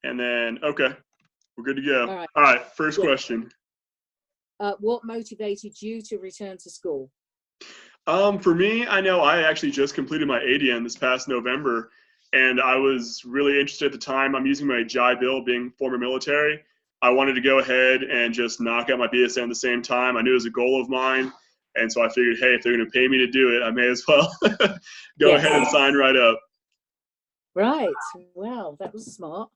And then, okay, we're good to go. All right. All right, first Yeah. question. What motivated you to return to school? For me, I know I actually just completed my ADN this past November, and I was really interested at the time. I'm using my GI Bill, being former military. I wanted to go ahead and just knock out my BSN at the same time. I knew it was a goal of mine, and so I figured, hey, if they're going to pay me to do it, I may as well go Yes. ahead and sign right up. Right. Well, that was smart.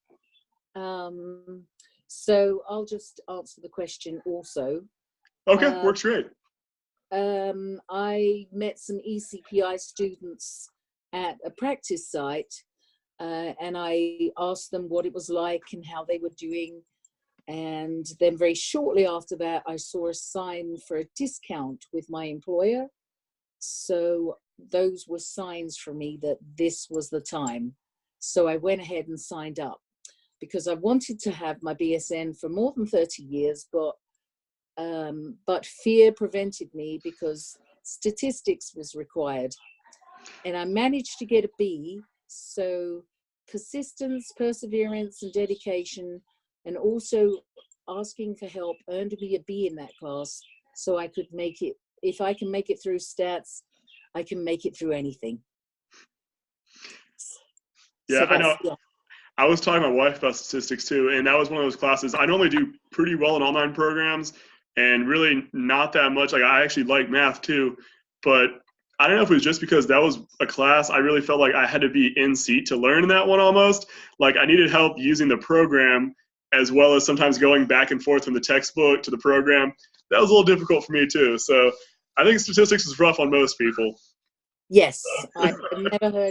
So I'll just answer the question also. Okay, works great. I met some ECPI students at a practice site, and I asked them what it was like and how they were doing. And then very shortly after that, I saw a sign for a discount with my employer. So those were signs for me that this was the time. So I went ahead and signed up because I wanted to have my BSN for more than 30 years, but fear prevented me because statistics was required. And I managed to get a B. So persistence, perseverance, and dedication, and also asking for help earned me a B in that class. So I could make it, if I can make it through stats, I can make it through anything. Yeah, So I know. yeah. I was talking to my wife about statistics too, and that was one of those classes. I normally do pretty well in online programs and really not that much. Like, I actually like math too, but I don't know if it was just because that was a class I really felt like I had to be in seat to learn that one almost. Like, I needed help using the program as well as sometimes going back and forth from the textbook to the program. That was a little difficult for me too. So I think statistics is rough on most people. Yes, I've never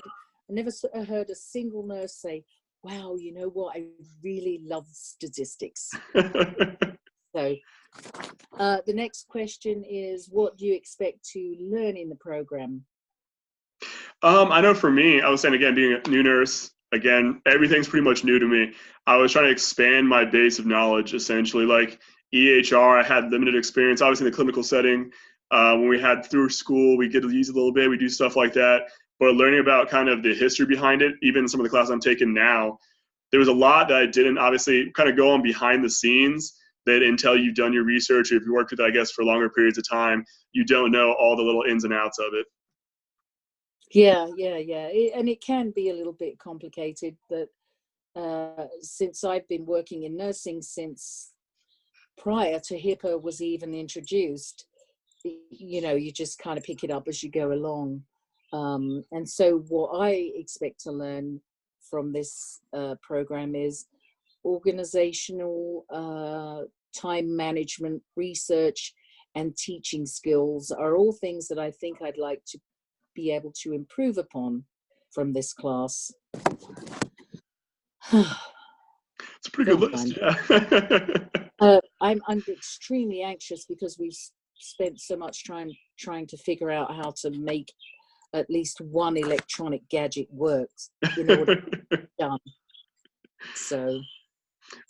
heard a single nurse say, wow, you know what, I really love statistics. So the next question is, what do you expect to learn in the program? I know for me, I was saying again, being a new nurse, again, everything's pretty much new to me. I was trying to expand my base of knowledge, essentially. Like EHR, I had limited experience, obviously in the clinical setting. When we had through school, we get to use it a little bit. We do stuff like that. But learning about kind of the history behind it, even some of the classes I'm taking now, there was a lot that I didn't obviously kind of go on behind the scenes that until you've done your research, or if you worked with it, I guess, for longer periods of time, you don't know all the little ins and outs of it. Yeah. And it can be a little bit complicated, but since I've been working in nursing since prior to HIPAA was even introduced, you know, you just kind of pick it up as you go along. And so what I expect to learn from this program is organizational, time management, research, and teaching skills are all things that I think I'd like to be able to improve upon from this class. It's a pretty good list, yeah. I'm extremely anxious because we've spent so much time trying to figure out how to make at least one electronic gadget work in order to get it done. So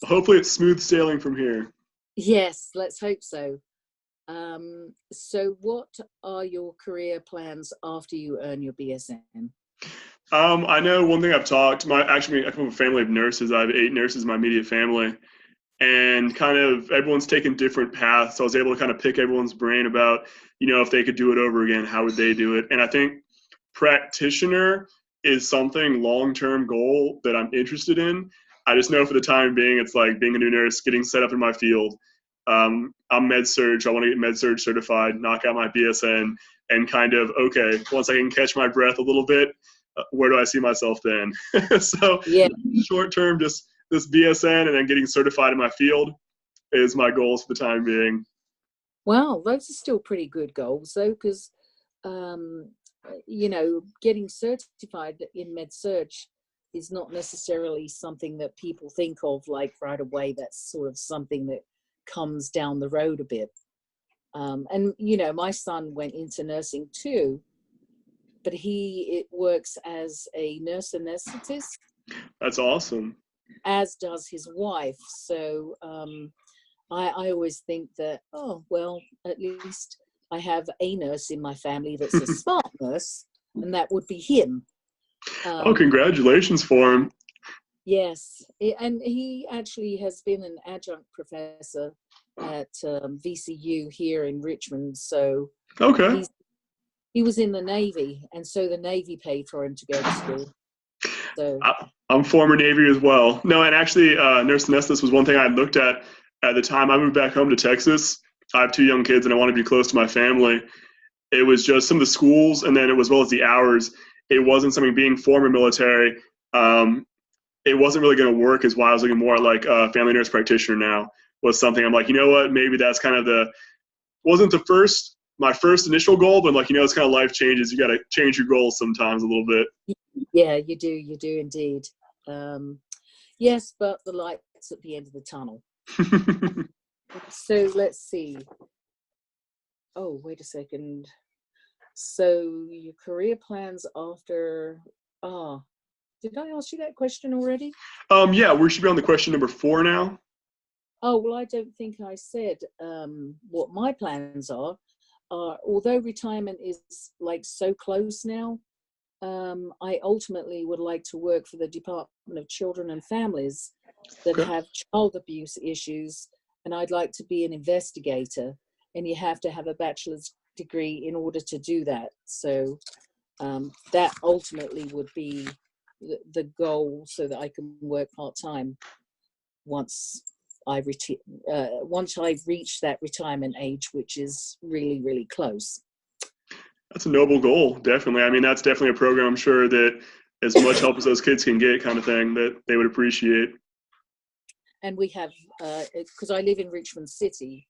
hopefully it's smooth sailing from here. Yes, let's hope so. So what are your career plans after you earn your BSN? I know one thing I've talked, I come from a family of nurses. I have 8 nurses in my immediate family, and kind of everyone's taken different paths. So I was able to kind of pick everyone's brain about, you know, if they could do it over again, how would they do it? And I think practitioner is something long-term goal that I'm interested in. I just know for the time being, it's like being a new nurse, getting set up in my field. I'm med surg. I want to get med surg certified, knock out my BSN, and kind of, okay, once I can catch my breath a little bit, where do I see myself then? So yeah, short term, just this BSN and then getting certified in my field is my goals for the time being. well, those are still pretty good goals though, because you know, getting certified in med surg is not necessarily something that people think of like right away. That's sort of something that comes down the road a bit. And you know, my son went into nursing too, but it works as a nurse anesthetist. That's awesome. As does his wife. So I always think that, oh, well, at least I have a nurse in my family that's a smart nurse, and that would be him. Oh, congratulations for him. Yes, and he actually has been an adjunct professor at VCU here in Richmond. So Okay. he was in the Navy, and so the Navy paid for him to go to school. So I'm former Navy as well. No, and actually, nurse anesthetist was one thing I looked at the time I moved back home to Texas. I have two young kids, and I want to be close to my family. It was just some of the schools, and then as well as the hours. It wasn't something being former military. Um, it wasn't really going to work. Is why I was looking more like a family nurse practitioner now. Was something I'm like, you know what? Maybe that's kind of wasn't my first initial goal, but like, it's kind of life changes. You got to change your goals sometimes a little bit. yeah, you do indeed. Yes, but the light's at the end of the tunnel. So let's see. Oh, wait a second. So your career plans after, did I ask you that question already? Yeah, we should be on the question number 4 now. Oh, well, I don't think I said what my plans are. Although retirement is like so close now, I ultimately would like to work for the Department of Children and Families that have child abuse issues, and I'd like to be an investigator, and you have to have a bachelor's degree in order to do that. So that ultimately would be the goal, so that I can work part-time once I've reached that retirement age, which is really, really close. That's a noble goal, definitely. I mean, that's definitely a program I'm sure that as much help as those kids can get kind of thing that they would appreciate. And we have, because I live in Richmond City,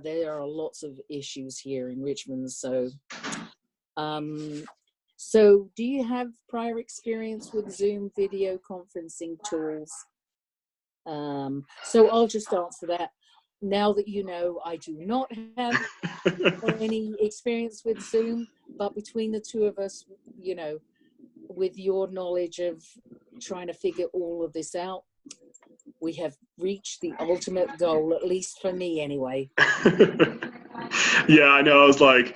there are lots of issues here in Richmond. So, so do you have prior experience with Zoom video conferencing tools? So I'll just answer that. Now that you know, I do not have any experience with Zoom, but between the two of us, with your knowledge of trying to figure all of this out, we have reached the ultimate goal, at least for me anyway. Yeah, I know. I was like,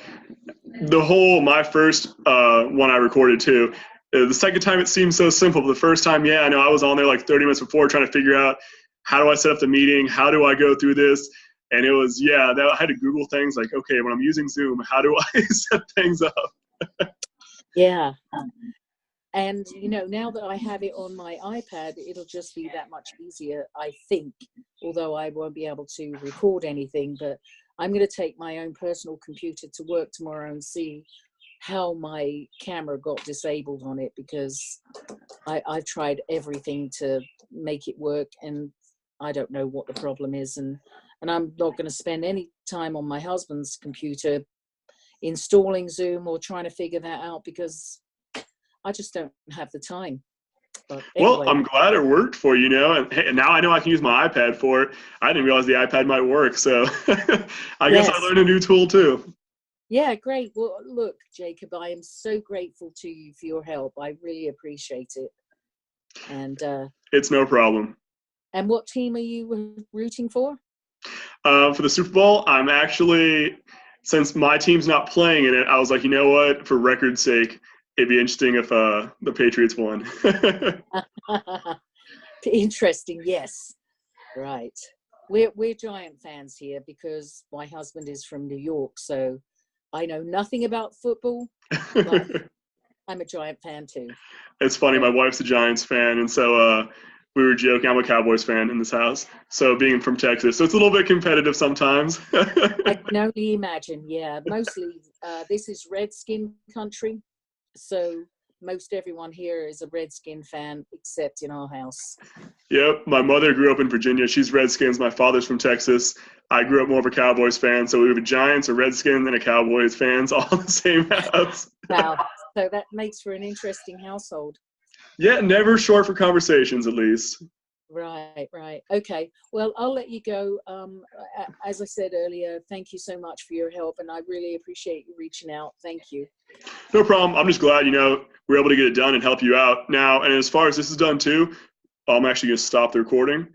my first one I recorded too. The second time it seemed so simple, but the first time, yeah, I know I was on there like 30 minutes before trying to figure out how do I set up the meeting? How do I go through this? And it was, I had to Google things like, okay, when I'm using Zoom, how do I set things up? Yeah. And, now that I have it on my iPad, it'll just be that much easier, I think, although I won't be able to record anything. But I'm going to take my own personal computer to work tomorrow and see how my camera got disabled on it, because I've tried everything to make it work, and I don't know what the problem is. And I'm not going to spend any time on my husband's computer installing Zoom or trying to figure that out, because I just don't have the time. But anyway. Well, I'm glad it worked for you, and hey, now I know I can use my iPad for it. I didn't realize the iPad might work, so I guess I learned a new tool too. Yeah, great. Well, look, Jacob, I am so grateful to you for your help. I really appreciate it. And it's no problem. And what team are you rooting for? For the Super Bowl, I'm actually, since my team's not playing in it, I was like, you know what? For record's sake, it'd be interesting if the Patriots won. Interesting, yes. Right. We're Giant fans here because my husband is from New York, so I know nothing about football, but I'm a Giant fan too. It's funny, my wife's a Giants fan, and so we were joking. I'm a Cowboys fan in this house, so being from Texas, so it's a little bit competitive sometimes. I can only imagine. Yeah, mostly this is Redskin country, so most everyone here is a Redskin fan, except in our house. Yep, my mother grew up in Virginia. She's Redskins. My father's from Texas. I grew up more of a Cowboys fan, so we have a Giants, a Redskins, and a Cowboys fans all in the same house. Wow, so that makes for an interesting household. Yeah, never short for conversations, at least. Right. Okay. Well, I'll let you go. As I said earlier, thank you so much for your help, and I really appreciate you reaching out. Thank you. No problem. I'm just glad, we're able to get it done and help you out now. And as far as this is done too, I'm actually going to stop the recording.